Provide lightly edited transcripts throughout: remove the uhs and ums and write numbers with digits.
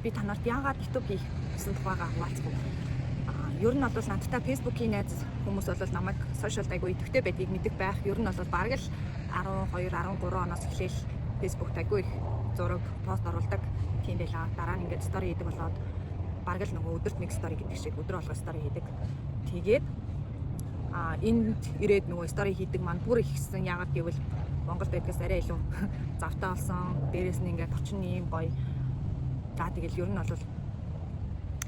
би танарт яагаад YouTube хийх гэсэн тухайгаа хуваалцах уу? Ер нь бол надтай Facebook-ийн найз хүмүүс бол намайг сошиалд айгүй идэвхтэй байдгийг мэддэг байх. Ер нь бол бараг л 12, 13 оноос эхлээл Facebook айгүй их зураг, пост оруулдаг тийм байлаа. Дараа нь ингээд стори хийдэг болоод бараг л нөгөө өдөрт нэг стори гэдэг шиг өдөр болгоо стори хийдэг. Тэгээд энд ирээд нөгөө стори хийдэг маань бүр ихсэн. Яагаад гэвэл Монголд байдгаас арай илүү завтай болсон. Дээрээс нь ингээд орчин юм гоё. За тэгэл ер нь бол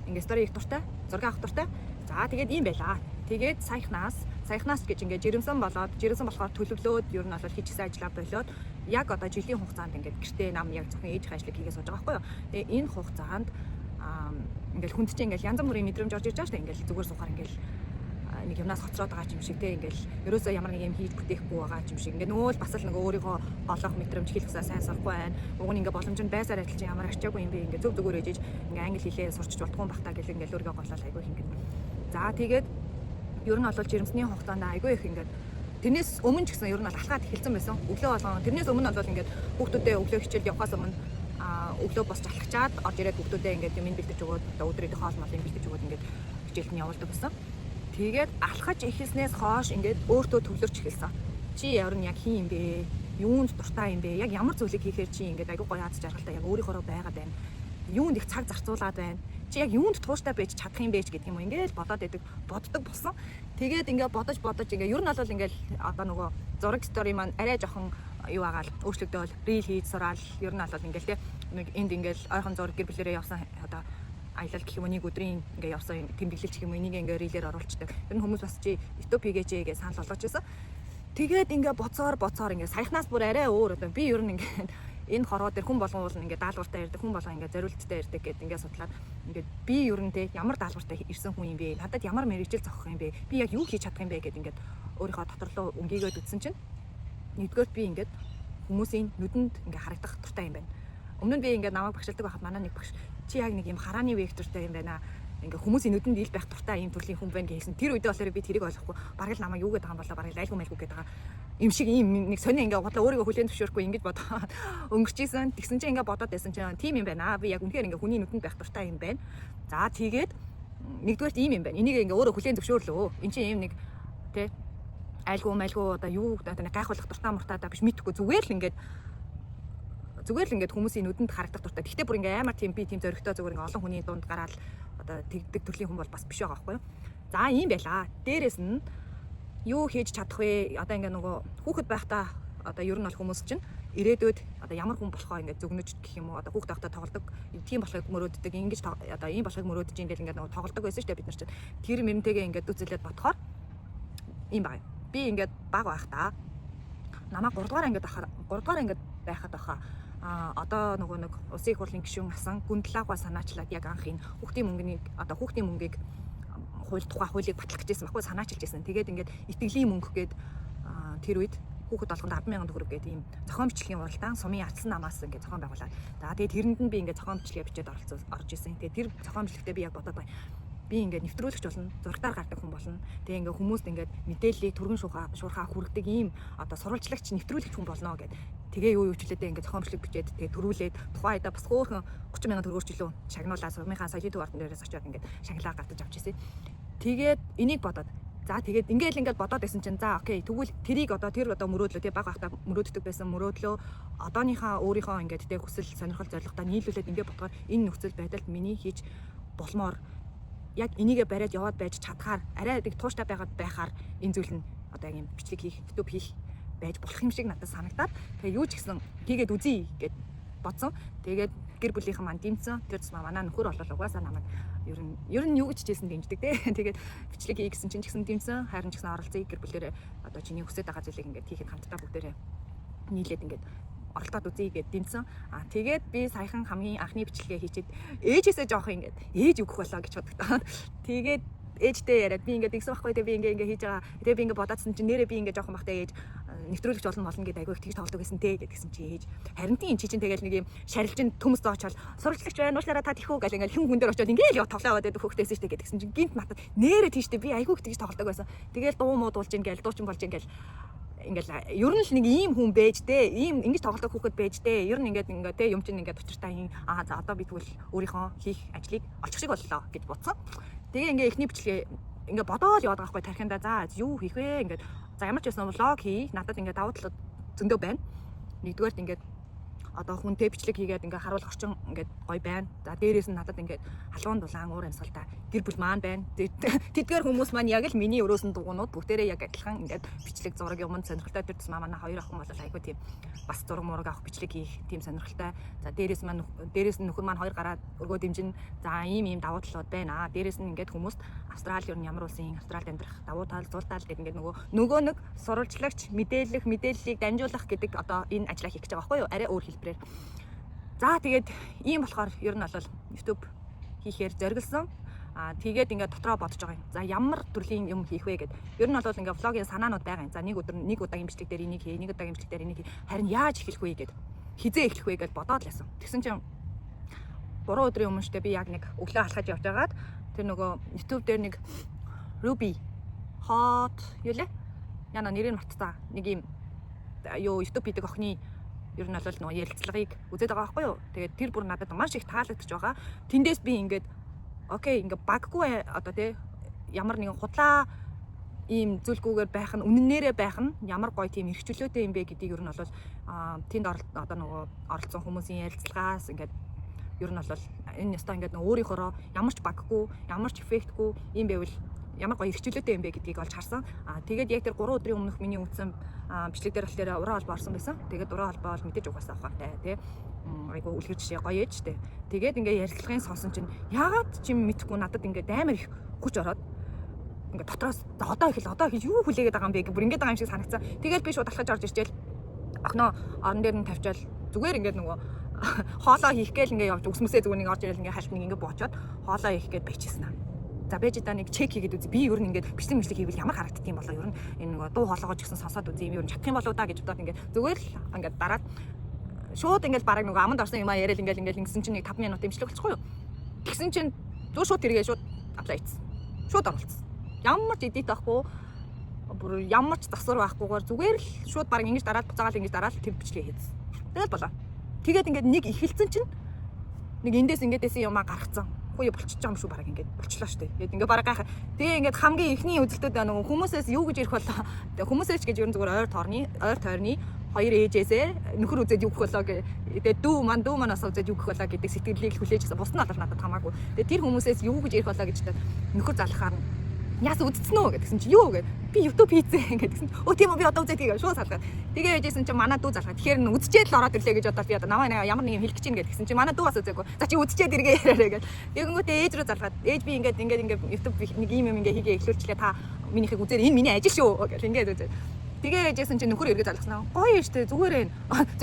ингээд стори их дуртай, зураг авах дуртай. За тэгээд ийм байлаа. Тэгээд саяхнаас гэж ингээд жирэмсэн болохоор төлөвлөөд ер нь бол хийчихсэн ажиллаа болоод яг одоо жилийн хугацаанд ингээд гэртээ нам яг зөвхөн ээж ажлыг хийгээ сууж байгаа байхгүй юу. Тэгээд энэ хугацаанд ингээд хүнд чинь ингээд янз бүрийн мэдрэмж орж ирж байгаа шүү дээ. Ингээд зүгээр сухаар ингээд нэг юмнаас хоцроод байгаа юм шиг те ингээл ерөөсөө ямар нэг юм хийж бүтээхгүй байгаа юм шиг ингээ нөгөө л бас л нөгөө өөрийгөө голох мэдрэмж хэлэхсээ сайн сурахгүй байна. Уг нь ингээ боломж нь байсаар адилж ямар ачаагүй юм бэ ингээ зөв зүгээр ээжиж ингээ англи хэлээ сурчиж болохгүй юм бахта гэл ингээ өөрийгөө голоод айгүй хингэн. За тэгээд ер нь бол жирэмсний хугацаанд айгүй их ингээ тэрнээс өмнө ч гэсэн ер нь бол алхаад эхэлсэн байсан. Өглөө болгон тэрнээс өмнө бол ингээ хүүхдүүдээ өглөө хичээл явахаас өмнө өглөө босч алхачаад орж ирээд хүүхдүүдээ ингээ юм бэлдэж өгөөд өдрийн хоол мал юм бэлдэж өгөөд ингээ хичээлд нь явуулдаг байсан. Тэгээд алхаж эхэлснээс хойш ингээд өөртөө төвлөрч эхэлсэн. Чи ямар нь яг хин юм бэ? Юунд дуртай юм бэ? Яг ямар зүйлийг хийхээр чи ингээд айгүй гоё аз жаргалтай яг өөрийнхөө байгаад байна. Юунд их цаг зарцуулаад байна? Чи яг юунд тууштай байж чадах юм бэ ч гэдэг юм уу? Ингээд боддог болсон. Тэгээд ингээд бодож ингээд ер нь бол ингээд одоо нөгөө зураг стори маань арай жоохон юу агаал өөрчлөгдөөл рил хийж сураал ер нь бол ингээд те нэг энд ингээд ойрхон зураг гэр бүлэрээ явсан одоо аялал гэх юм уу нэг өдрийн ингээ явсан тэмдэглэл гэх юм уу энийг ингээ рилээр оруулцдаг. Тэр нь хүмүүс бас чи YouTube хийгээч гэж санал болгож байсан. Тэгээд ингээ боцоор ингээ саяхнаас бүр арай өөр одоо би ер нь ингээ энэ хорвоо дээр хүн болгон уулна ингээ даалгавартай ярьдаг хүн болгон ингээ зориулттай ярьдаг гэд ингээ судлаад ингээ би ер нь те ямар даалгавартай ирсэн хүн юм бэ? Надад ямар мэрэгжил зохих юм бэ? Би яг юу хийж чадах юм бэ гэд ингээ өөрийнхөө доторлоо өнгийгээд үтсэн чинь нэгдүгээр би ингээ хүмүүсийн нүдэнд ингээ харагдах дуртай юм байна. Өмнө нь би ингээ намайг багшилдаг байхад манай нэг багш чи яг нэг юм харааны вектортай юм байна. Ингээ хүмүүсийн нүдэнд ил байх дуртай ийм төрлийн хүн байна гэсэн. Тэр үедээ болохоор би тэрийг ойлгохгүй. Бараг л намайг юу гэдэг юм болоо бараг лайлгүй мэлгүй гэдэг байгаа. Им шиг ийм нэг сони ингээ бодлоо өөрийгөө хүлээн зөвшөөрөхгүй ингэж бодоо өнгөрчээсэн. Тэгсэн чинь ингээ бодоод байсан чинь тийм юм байна. Би яг үнэхээр ингээ хүний нүдэнд байх дуртай юм байна. За тэгээд нэгдүгээрт ийм юм байна. Энийг ингээ өөрөө хүлээн зөвшөөрлөө. Энд чинь ийм нэг тэ айлгүй мэлгүй одоо юу одоо нэг гайхуулах дуртай муртаа биш мэдхгүй зүгээр л ингээд хүмүүсийн нүдэнд харагдах дуртай. Гэхдээ бүр ингээ амар тийм би тийм зөрөгтэй зүгээр ингээ олон хүний дунд гараад одоо тэгдэг төрлийн хүн бол бас биш байгаа байхгүй юу. За ийм байлаа. Дээрээс нь юу хийж чадах вэ? Одоо ингээ нөгөө хүүхэд байхдаа одоо ер нь бол хүмүүс чинь ирээдүйд одоо ямар хүн болохоо ингээ зөвнөж гэх юм уу одоо хүүхэд байхдаа тоглодог тийм болохыг мөрөөддөг ингэж одоо ийм болохыг мөрөөдөж ингээл ингээ нөгөө тоглодог байсан шүү дээ бид нар чинь. Тэр мөрөнтэйгээ ингээ үзэлээд бодохоор ийм байна. Би ингээ баг байхдаа намаа 3 дугаар ингээ байхад баха одоо нөгөө нэг улсын их хурлын гишүүн асан гүндлаагаа санаачлаад яг анх энэ хүүхдийн мөнгийг тухай хуулийг батлах гэжсэн баггүй санаачилж байсан. Тэгээд ингээд итгэлийн мөнгө гээд тэр үед хүүхэд болгонд 10,000 төгрөг гээд ийм зохион бичлэгийн уралдаан сумын атсан намаас ингээд зохион байгуулаад. За тэгээд тэрэнд нь би ингээд зохион бичлэгээ бичээд орж исэн. Тэгээд тэр зохион бичлэгтээ би яг бодоод байна. Би ингээд нэвтрүүлэгч болно, зурагтаар гардаг хүн болно. Тэгээ ингээд хүмүүст ингээд мэдээллийг түргэн шуурхаа хүргэдэг ийм одоо сурвалжлагч нэвтрүүлэгч хүн болно гэд. Тэгээ юу хичээлээ ингээд зохион бичлэг бичээд тэгээ төрүүлээд тухайда бас хөөхөн 30,000 төгрөгч илүү шагнуулаад сумынхаа соёлын төв ордон дээрээс очиод ингээд шагналаа гатаж авч ирсэн. Тэгээд энийг бодоод за тэгээд ингээд бодоод байсан чинь за окей тэгвэл тэрийг одоо мөрөөдлөө тий баг ахта мөрөөддөг байсан мөрөөдлөө одооныхаа өөрийнхөө ингээд тий хүсэл сонирхол зорилготой нийлүүлээд ингээд бодохоор энэ нөхцөл байдалд миний хийж болмоор яг энийгээ бариад яваад байж чадхаар арай нэг тууштай байхаар энэ зүйл нь одоо яг юм бичлэг хийх, YouTube хийх байж болох юм шиг надад санагдаад тэгээ юу ч гэсэн тийгээд үзье гэд бодсон. Тэгээд гэр бүлийнхэн маань дэмцсэн. Тэр цэс манай нөхөр болол угаасаа намайг ер нь юу гэж чийсэн дэмждэг те. Тэгээд бичлэг хий гэсэн чинь ч гэсэн дэмцсэн. Харин ч гэсэн оролцъё гэр бүлээрээ одоо чиний хүсэж байгаа зүйлийг ингээд хийхэд хамтдаа бүгдээрээ нийлээд ингээд оролдоод үзье гэд дэмцсэн. Тэгээд би саяхан хамгийн анхны бичлэгээ хийчихэд ээжээсээ жоох ингээд ээж өгөх болоо гэж боддог. Тэгээд ээжтэй яриад би ингээд игсэн байхгүй те би ингээд хийж байгаа. Тэгээ би ингээд бодоодсэн чинь нэрээ би ингээд жоохон бахтай ээж нэвтрүүлэгч болно гэдэг айгүй их тэгж тоглодог байсан те гэдгсэн чи ээж. Харин тийм чи чинь тэгэл нэг юм шарилжин төмөс зоочоод сурвалжлагч байна уушлаараа та тийхүү гэл ингээд хэн хүн дээр очиод ингээд тоглооваад байдаг хөхтэйсэн штэ гэдгсэн чинь гинт надад нэрээ тийштэй би айгүй их тэгж тоглодог байсан. Тэгэл дуу муу дуулж ингээл дуучин болж ингээл ингээл ер нь л нэг ийм хүн байж дээ. Ийм ингэж тоглох хүүхэд байж дээ. Ер нь ингээд те юм чинь ингээд учиртай хийн. За одоо би тэгвэл өөрийнхөө хийх ажлыг олчих шиг боллоо гэж бодсон. Тэгээ ингээ эхний бичлэгээ ингээ бодоод яваад байгаа байхгүй тархиндаа за юу хийх вэ ингээд за ямар ч байсан влог хий надад ингээ давуу талууд зөндөө байна. Нэгдүгээрт ингээд одоо хүнтэй бичлэг хийгээд ингээ харуулах орчин ингээд гоё байна. За дээрээс нь надад ингээд халуун дулаан уур амьсгалтай гэр бүл маань байна. Тэдгээр хүмүүс маань яг л миний өрөөсөн дугуйнууд бүгдээрээ яг адилхан ингээд бичлэг зураг юмд сонирхолтой тэр тусмаа манай хоёр охин бол айгүй тийм бас зураг мураг авах бичлэг хийх тийм сонирхолтой. За дээрээс нь нөхөр маань хоёр гараад өргөө дэмжин за ийм давуу талууд байна. Дээрээс нь ингээд хүмүүст Австрали ер нь ямар улсын Австралид амьдрах давуу тал зур тал гэдэг ингээд нөгөө нэг сурвалжлагч мэдээллийг дамжуулах гэдэг одоо энэ ажлаа хийх гэж байгаа байхгүй юу? Арай өөр хэлбэрээр. За тэгээд ийм болохоор ер нь бол YouTube хийхээр зориглсон. Тэгээд ингээд дотроо бодож байгаа юм. За ямар төрлийн юм хийх вэ гэд. Ер нь бол ингээд влогийн санаанууд байгаа юм. За нэг удаагийн бичлэг дээр энийг хий, нэг удаагийн бичлэг дээр энийг хий. Харин яаж эхлэх вэ гэд. Хизээ эхлэх вэ гэж бодоод лээсэн. Тэгсэн чинь 3 өдрийн өмнө штэ би яг нэг өглөө алхаж явж байгаад тэр нөгөө YouTube дээр нэг Ruby Hot юу лээ? Яна нэрийг мартсан. Нэг юм YouTube хийдэг охины ер нь бол нөгөө ярилцлагыг үзээд байгаа байхгүй юу? Тэгээд тэр бүр надад маш их таалагдчих байгаа. Тэндээс би ингээд окей ингээд баггүй одоо тий ямар нэгэн худлаа ийм зүйлгүйгээр байх нь үнэнээрээ байх нь ямар гоё тийм эрхчлөөтэй юм бэ гэдгийг ер нь бол тэнд одоо нөгөө оролцсон хүмүүсийн ярилцлагаас ингээд ер нь бол энэ ястаа ингээд өөрийнхөө ямар ч баггүй ямар ч эффектгүй юм байвал ямар гоё эрхчлөөтэй юм бэ гэдгийг олж харсан. Тэгээд яг тэр 3 өдрийн өмнөх миний үтсэн бичлэг дээр болохоор уран холбоо орсон байсан. Тэгээд уран холбоо бол мэдээж угаасаа авахтай тий. Айгу үлгэр жишээ гоё ээж тий. Тэгээд ингээ ярилцлагын сонсон чинь яагаад ч юм мэдхгүй надад ингээ амар их хүч ороод ингээ дотроос одоо их юу хүлээгээд байгаа юм бэ гэх бүр ингээ байгаа юм шиг санагцсан. Тэгээд би шууд алхаж орж ирчихэл охноо орон дээр нь тавьчаал зүгээр ингээ нөгөө хоолоо хийх гээл ингээ явж өсмөсөө зүгээр нэг орж ирэл ингээ хальт нэг ингээ буучаад хоолоо хийх гээд байчихсан аа. За бэжидаа нэг чек хийгээд үзье. Би ер нь ингээд бичлэг хийвэл ямар харагддаг юм болоо ер нь энэ нөгөө дуу хоолоогоо ч гэсэн сонсоод үзье. Ер нь чадах юм болоо да гэж бодоод ингээд зүгээр л ингээд дараад шууд ингээд бараг нөгөө аманд орсон юм аа яриад ингээд ингэсэн чинь нэг 5 минут имжлэг болчихгүй юу. Тэгсэн чинь зүү шууд тэргээ шууд аплай хийсэн. Шууд оруулсан. Ямар ч эдит байхгүй бүр ямар ч засвар байхгүйгээр зүгээр л шууд бараг ингэж дараад буцаагаал ингэж дараад тэр бичлэг хийсэн. Тэгэл болоо. Тэгээд ингээд нэг ихэлсэн чинь нэг эндээс ингэдээсэн юмаа гаргацсан. Юу болчихж байгаа юм шүү бараг ингээд болчлоо шүү дээ. Тэгээд ингээд бараг гайхаа. Тэгээ ингээд хамгийн ихний үзэлтүүд нөгөө хүмүүсээс юу гэж ирэх болоо. Тэгээ хүмүүсээс гэж ер нь зүгээр ойр тойрны хоёр ээжээсээ нөхөр үзээд юу гэх болоо гэ. Тэгээ дүү манаас үзээд юу гэх болоо гэдэг сэтгэлийг хүлээж гисэн. Бус нь бол надад хамаагүй. Тэгээ тэр хүмүүсээс юу гэж ирэх болоо гэж нөхөр залхаар нь яас үдцсэн үү гэдгсэн чи юу гэд би YouTube хийцээ гэдгсэн. Тийм үү би одоо үзээд тэгээ шууд салгаад. Тэгээ яжсэн чи манай дүү залхаа. Тэгэхээр н үдчихэд л ороод ирлээ гэж бодоод би одоо намаа ямар нэг юм хэлэх гэж чинь гэдгсэн чи манай дүү бас үзээгүй. За чи үдчихэд иргээ яриараа гэд. Тэгэнгүүтээ ээж рүү залгаад. Ээж би ингээд YouTube нэг юм ингээ хийгээ эхлүүлчлээ та минийхийг үзээр энэ миний ажил шүү гэл ингээд үзээд. Тэгээ яжсэн чи нөхөр эргээ залгасан. Гоё штэ зүгээр ээ.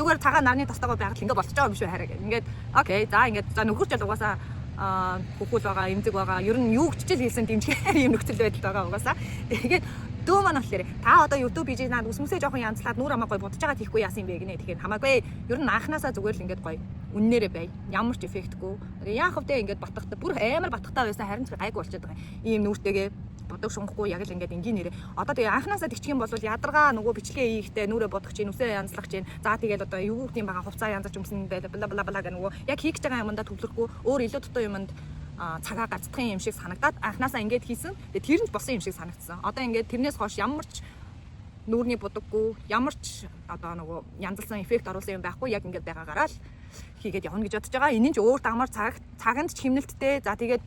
Зүгээр цагаан нарны тостойгоо байгаад ингээ болчихж байгаа юм шүү хараа гэд. Ингээд окей за ингээд за нөхөр ч угаасаа хөхүүл байгаа, эмзэг байгаа. Ер нь юу гिचэл хийсэн дэмжгээр юм нөхцөл байдал байгаа угаасаа. Тэгээд дөө маань болохоор та одоо YouTube хийж наад үсмэсээ жоохон янзлаад нүур хамаа гоё бодож байгаа тийхгүй яасан юм бэ гинэ. Тэгэхээр хамаагүй ер нь анханасаа зүгээр л ингээд гоё үннээрээ бай. Ямар ч эффектгүй. Яах вэ ингээд батгахтай бүр амар батгахтай байсан харин ч гайгүй болчиход байгаа. Ийм нүртэйгээ бодог шунгахгүй яг л ингээд энгийн нэрээ. Одоо тэгээ анханасаа тэгчих юм бол ядаргаа нөгөө бичлэгээ хийхдээ нүрээ бодох чинь үсээ янзлах чинь. За тэгээд одоо юу гэм байгаа хувцас янзарч өмсөн бла бла бла гэх нөгөө яг хийх гэж байгаа юмдаа төвлөрөхгүй өөр илүү дутуу юмд цагаа гацдах юм шиг санагдаад анханасаа ингээд хийсэн. Тэгээд тэр нь болсон юм шиг санагдсан. Одоо ингээд тэрнээс хойш ямар ч нүүрний будаггүй, ямар ч одоо нөгөө янзлсан эффект оруулсан юм байхгүй яг ингээд байгаагаараа л хийгээд явна гэж бодож байгаа. Энэ нь ч өөр дагмар цаганд ч хэмнэлттэй. За тэгээд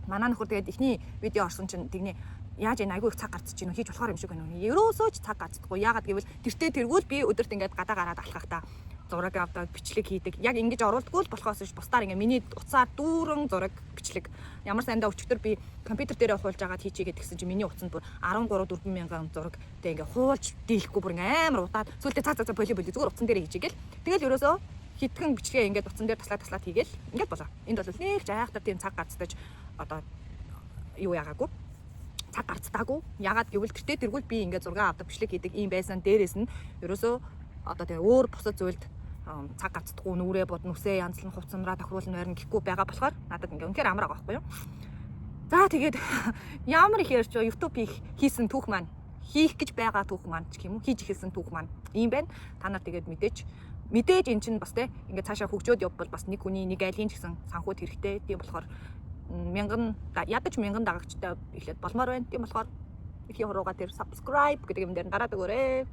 манай нөхөр тэгээд ихний видео орсон чинь тэгнэ яаж энэ айгүй их цаг гарцж гинөө хийж болохоор юм шиг байна. Ерөөсөө ч цаг гарцдаггүй. Яагаад гэвэл тэртээ тэргүүл би өдөрт ингээд гадаа гараад алхахтаа зураг авдаг бичлэг хийдэг. Яг ингэж оруулдаггүй л болохоос ш бусдаар ингээ миний уцаар дүүрэн зураг бичлэг ямар сандаа өчтөр би компьютер дээр хуулж агаад хийчихээ гэсэн чинь миний утсанд бүр 13-4 мянган зураг тэг ингээ хуулж дийлэхгүй бүр ингээ амар удаад сүултээ цаа боли зүгээр утсан дээр хийчихгээл. Тэгэл ерөөсөө хитгэн бичлэгээ ингээд утсан дээр таслаад хийгээл ингээд болоо. Энд бол нэг жаахтар тийм цаг гарцдаж одоо юу ягаагүй цаг гарцтаагүй. Ягаад гэвэл тэртээ тэргүүл би ингээд зураг авдаг бичлэг хийдэг юм байсан. Дээрээс нь ерөөсөө одоо тэгээ өөр бусад зүйлд цаг гарцдаггүй нүрээ бод нүсээ янзлан хувцамраа тохируулна байрна гэхгүй байгаа болохоор надад ингээ үнэхээр амар байгаа байхгүй юу. За тэгээд ямар их ярьж YouTube хийсэн түүх маань хийх гэж байгаа түүх маань ч юм уу хийж ихэлсэн түүх маань ийм байна. Та нар тэгээд мэдээж эн чинь бас те ингээд цаашаа хөгжөөд явбал бас нэг хүний нэг айлын ч гэсэн санхуд хэрэгтэй. Тийм болохоор ядаж мянган дагагчтай эхлээд болмоор байна. Тийм болохоор их хурууга тэр subscribe гэдэг юм дээр дараад өгөөрэй.